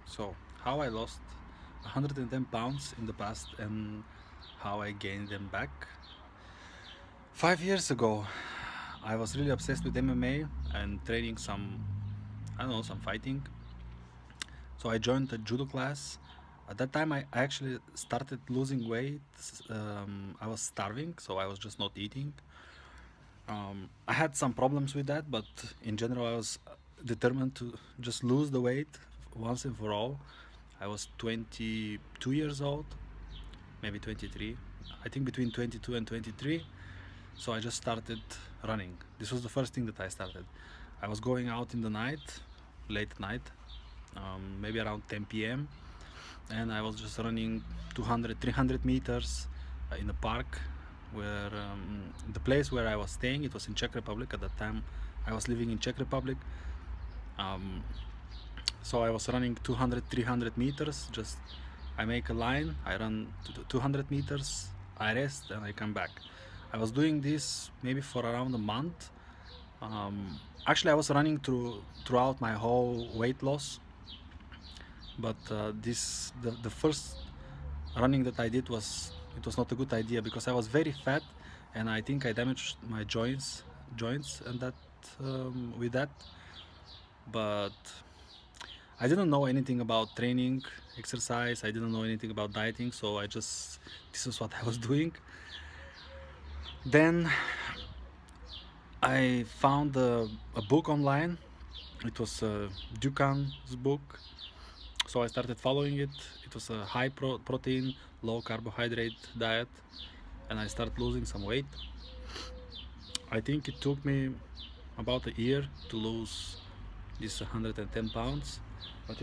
So, how I lost 110 pounds in the past and how I gained them back. 5 years ago, I was really obsessed with MMA and training some, I don't know, some fighting. So I joined a judo class. At that time, I actually started losing weight. I was starving, so I was just not eating. I had some problems with that, but in general, I was determined to just lose the weight once and for all. I was 22 years old, maybe 23. I think between 22 and 23. So I just started running. This was the first thing that I started. I was going out in the night, late at night, maybe around 10 p.m. And I was just running 200, 300 meters in a park where the place where I was staying, it was in Czech Republic at that time. I was living in Czech Republic. Um, so I was running 200, 300 meters. Just I make a line, I run 200 meters, I rest, and I come back. I was doing this maybe for around a month. Actually, I was running throughout my whole weight loss, but the first running that I did was not a good idea because I was very fat, and I think I damaged my joints and that with that. But I didn't know anything about training, exercise. I didn't know anything about dieting, so this is what I was doing. Then I found a book online. It was Dukan's book, so I started following it. It was a high protein, low carbohydrate diet, and I started losing some weight. I think it took me about a year to lose this 110 pounds, but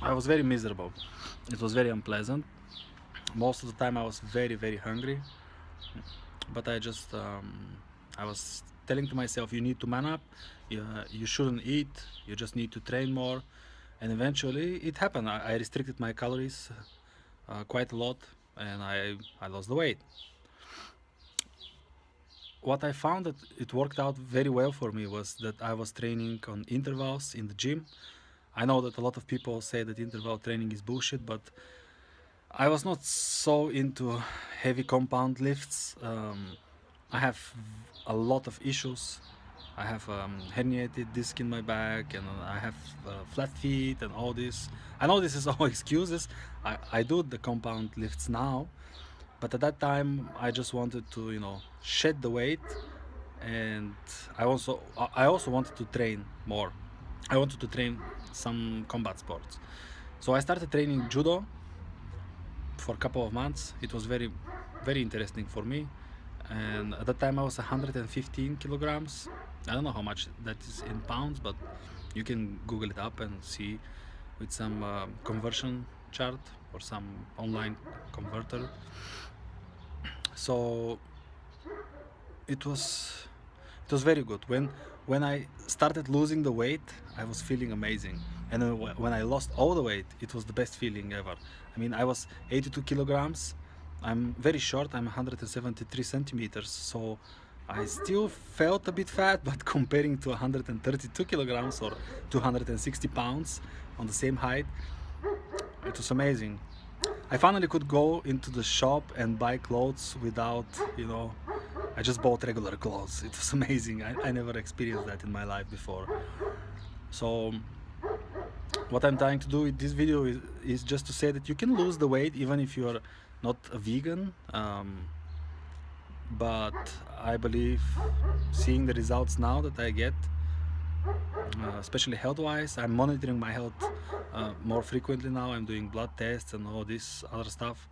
I was very miserable. It was very unpleasant. Most of the time I was very, very hungry, but I was telling to myself, you need to man up, you shouldn't eat, you just need to train more. And eventually it happened. I restricted my calories quite a lot, and I lost the weight. What I found that it worked out very well for me was that I was training on intervals in the gym. I know that a lot of people say that interval training is bullshit, but I was not so into heavy compound lifts. I have a lot of issues. I have herniated disc in my back, and I have flat feet, and all this. I know this is all excuses. I do the compound lifts now, but at that time I just wanted to, shed the weight, and I also wanted to train more. I wanted to train some combat sports. So I started training judo for a couple of months. It was very, very interesting for me. And at that time I was 115 kilograms. I don't know how much that is in pounds, but you can Google it up and see with some conversion chart or some online converter. So it was very good. When I started losing the weight, I was feeling amazing, and then when I lost all the weight, it was the best feeling ever. I mean, I was 82 kilograms. I'm very short. I'm 173 centimeters, so I still felt a bit fat, but comparing to 132 kilograms or 260 pounds on the same height, it was amazing. I finally could go into the shop and buy clothes without, I just bought regular clothes. It was amazing. I never experienced that in my life before. So what I'm trying to do with this video is just to say that you can lose the weight even if you're not a vegan. But I believe, seeing the results now that I get, especially health-wise, I'm monitoring my health more frequently now. I'm doing blood tests and all this other stuff.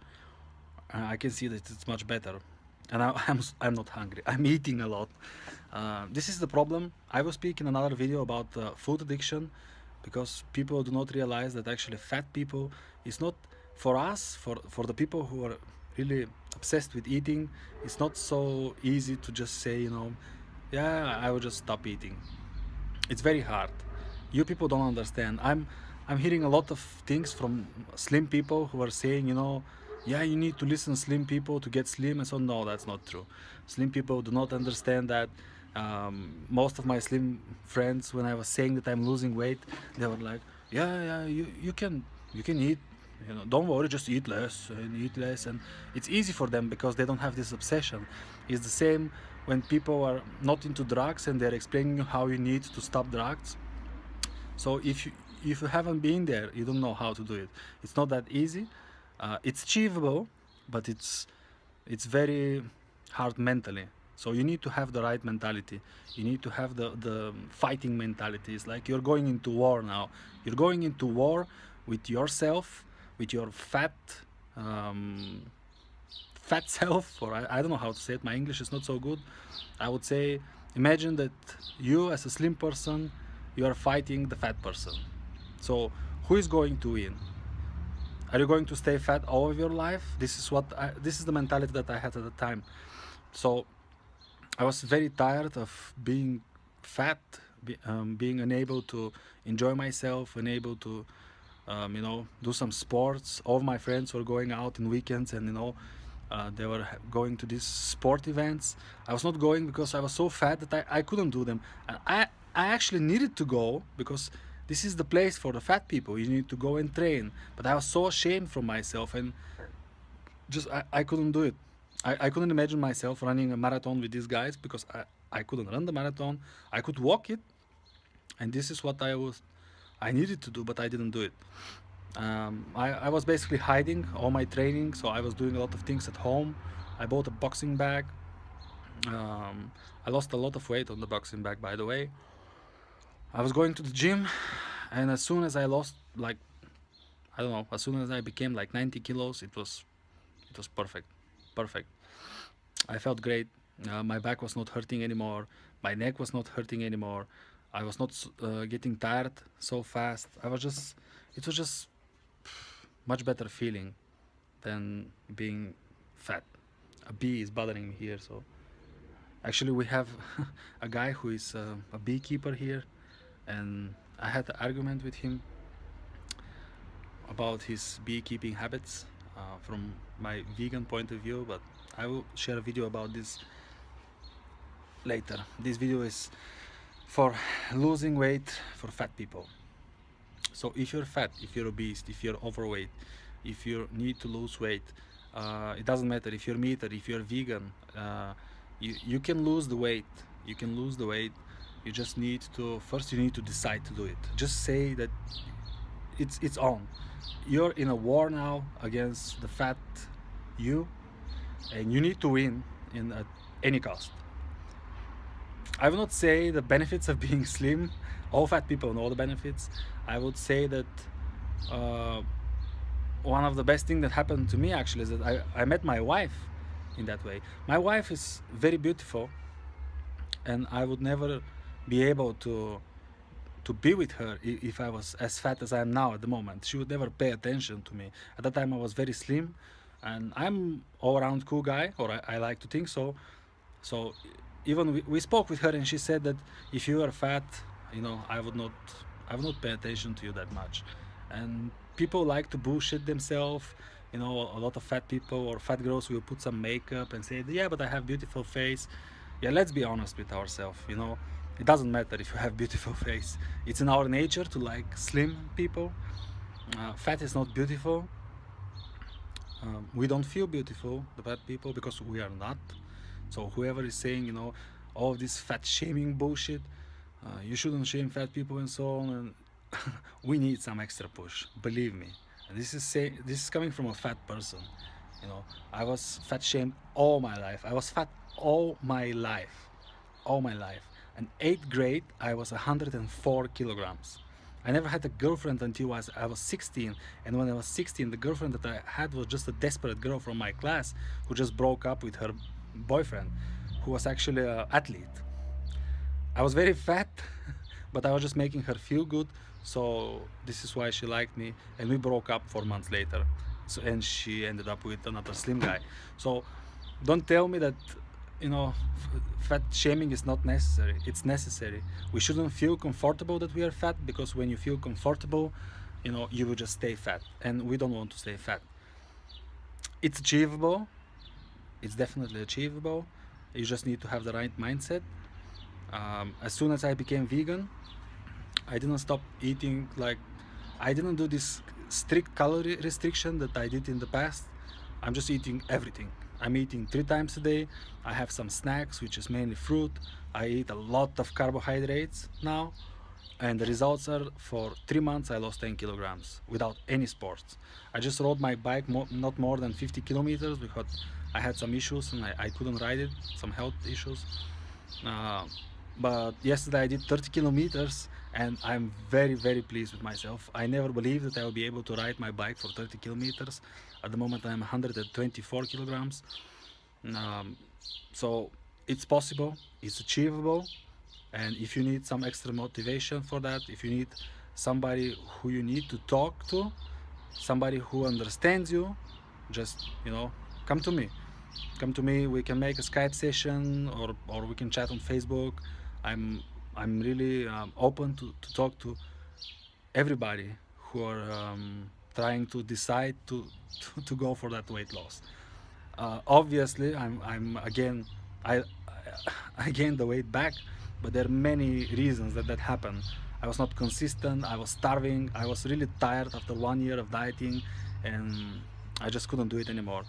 I can see that it's much better, and I'm not hungry. I'm eating a lot. This is the problem. I will speak in another video about food addiction, because people do not realize that actually fat people is not for us, for the people who are really obsessed with eating. It's not so easy to just say, yeah, I will just stop eating. It's very hard. You people don't understand. I'm hearing a lot of things from slim people who are saying, yeah, you need to listen slim people to get slim. And so no, that's not true. Slim people do not understand that Most of my slim friends, when I was saying that I'm losing weight, they were like, "Yeah, yeah, you can eat, you know, don't worry, just eat less and eat less." And it's easy for them because they don't have this obsession. It's the same when people are not into drugs and they're explaining you how you need to stop drugs. So if you haven't been there, you don't know how to do it. It's not that easy. It's achievable, but it's very hard mentally. So you need to have the right mentality. You need to have the fighting mentality. It's like you're going into war now. You're going into war with yourself, with your um, fat self, or I don't know how to say it. My English is not so good. I would say, imagine that you, as a slim person, you are fighting the fat person. So who is going to win? Are you going to stay fat all of your life? This is the mentality that I had at the time. So I was very tired of being fat, being unable to enjoy myself, unable to, do some sports. All of my friends were going out in weekends, and they were going to these sport events. I was not going because I was so fat that I couldn't do them. And I actually needed to go because this is the place for the fat people. You need to go and train. But I was so ashamed from myself, and I couldn't do it. I couldn't imagine myself running a marathon with these guys because I couldn't run the marathon. I could walk it, and this is what I needed to do, but I didn't do it. I was basically hiding all my training, so I was doing a lot of things at home. I bought a boxing bag. I lost a lot of weight on the boxing bag, by the way. I was going to the gym, and as soon as I lost, like, I don't know, as soon as I became like 90 kilos, it was perfect, perfect. I felt great. My back was not hurting anymore. My neck was not hurting anymore. I was not getting tired so fast. It was just much better feeling than being fat. A bee is bothering me here, so actually we have a guy who is a beekeeper here, and I had an argument with him about his beekeeping habits from my vegan point of view, but I will share a video about this later. This video is for losing weight for fat people. So if you're fat, if you're obese, if you're overweight, if you need to lose weight, it doesn't matter if you're meat or if you're vegan, you can lose the weight. You can lose the weight. You just need to, first you need to decide to do it. Just say that it's on. You're in a war now against the fat you, and you need to win at any cost. I will not say the benefits of being slim. All fat people know the benefits. I would say that one of the best things that happened to me actually is that I met my wife in that way. My wife is very beautiful, and I would never be able to be with her if I was as fat as I am now at the moment. She would never pay attention to me. At that time I was very slim, and I'm all around cool guy, or I like to think so. So even we spoke with her, and she said that if you are fat, I would not pay attention to you that much. And people like to bullshit themselves. A lot of fat people or fat girls will put some makeup and say, yeah, but I have beautiful face. Yeah, let's be honest with ourselves. It doesn't matter if you have beautiful face. It's in our nature to like slim people. Fat is not beautiful. We don't feel beautiful, the fat people, because we are not. So whoever is saying, all this fat shaming bullshit, you shouldn't shame fat people and so on, and we need some extra push, believe me. And this is coming from a fat person. I was fat shamed all my life. I was fat all my life, all my life. In 8th grade, I was 104 kilograms. I never had a girlfriend until I was 16, and when I was 16, the girlfriend that I had was just a desperate girl from my class who just broke up with her boyfriend, who was actually an athlete. I was very fat, but I was just making her feel good, so this is why she liked me, and we broke up 4 months later. And she ended up with another slim guy. So don't tell me that fat shaming is not necessary. It's necessary. We shouldn't feel comfortable that we are fat, because when you feel comfortable, you will just stay fat, and we don't want to stay fat. It's achievable. It's definitely achievable. You just need to have the right mindset. As soon as I became vegan, I didn't stop eating. Like, I didn't do this strict calorie restriction that I did in the past. I'm just eating everything. I'm eating 3 times a day. I have some snacks, which is mainly fruit. I eat a lot of carbohydrates now, and the results are for 3 months I lost 10 kilograms without any sports. I just rode my bike not more than 50 kilometers because I had some issues and I couldn't ride it, some health issues. Uh, but yesterday I did 30 kilometers and I'm very, very pleased with myself. I never believed that I would be able to ride my bike for 30 kilometers. At the moment I'm 124 kilograms. Um, so it's possible, it's achievable, and if you need some extra motivation for that, if you need somebody who you need to talk to, somebody who understands you, just come to me. Come to me. We can make a Skype session, or we can chat on Facebook. I'm I'm really open to talk to everybody who are trying to decide to go for that weight loss. Obviously, I'm again, I I gained the weight back, but there are many reasons that happened. I was not consistent. I was starving. I was really tired after 1 year of dieting, and I just couldn't do it anymore.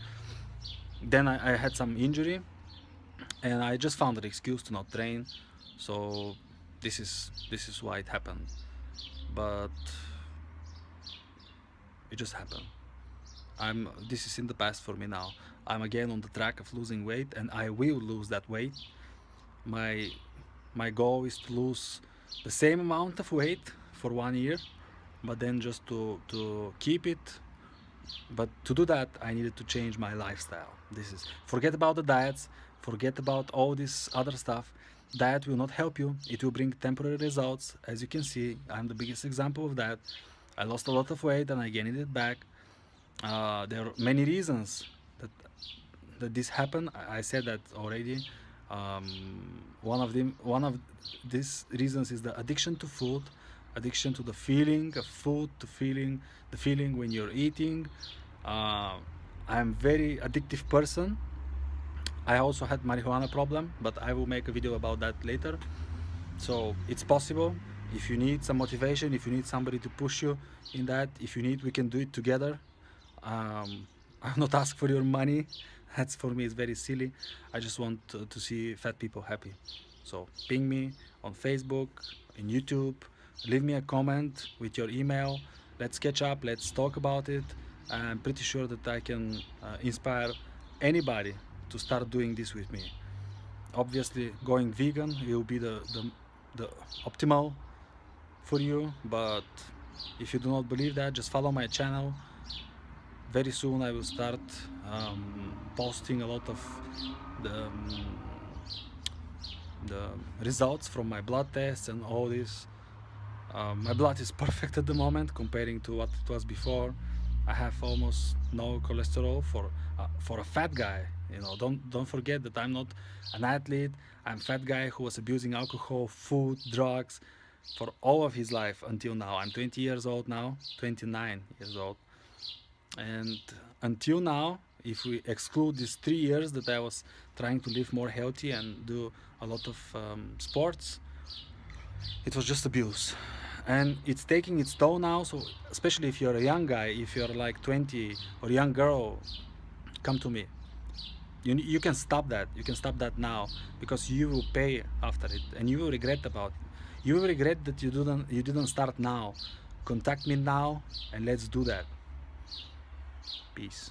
Then I had some injury, and I just found an excuse to not train. So this is why it happened. But it just happened. This is in the past for me now. I'm again on the track of losing weight, and I will lose that weight. My my goal is to lose the same amount of weight for 1 year, but then just to keep it. But to do that, I needed to change my lifestyle. This is Forget about the diets, forget about all this other stuff. Diet will not help you. It will bring temporary results. As you can see, I'm the biggest example of that. I lost a lot of weight and I gained it back. There are many reasons that this happened. I said that already. Um, one of these reasons is the addiction to food, addiction to the feeling of food, the feeling when you're eating. Uh, I'm very addictive person. I also had marijuana problem, but I will make a video about that later. So it's possible. If you need some motivation, if you need somebody to push you in that, if you need, we can do it together. I'll not ask for your money. That's, for me, it's very silly. I just want to see fat people happy. So ping me on Facebook, in YouTube, leave me a comment with your email. Let's catch up, let's talk about it. I'm pretty sure that I can inspire anybody to start doing this with me. Obviously, going vegan will be the optimal for you, but if you do not believe that, just follow my channel. Very soon I will start posting a lot of the, the results from my blood tests and all this. My blood is perfect at the moment comparing to what it was before. I have almost no cholesterol for a fat guy. Don't forget that I'm not an athlete. I'm a fat guy who was abusing alcohol, food, drugs for all of his life until now. I'm 20 years old now, 29 years old. And until now, if we exclude these 3 years that I was trying to live more healthy and do a lot of sports, it was just abuse. And it's taking its toll now. So especially if you're a young guy, if you're like 20, or a young girl, come to me. You can stop that. You can stop that now, because you will pay after it, and you will regret about it. You will regret that you didn't start now. Contact me now, and let's do that. Peace.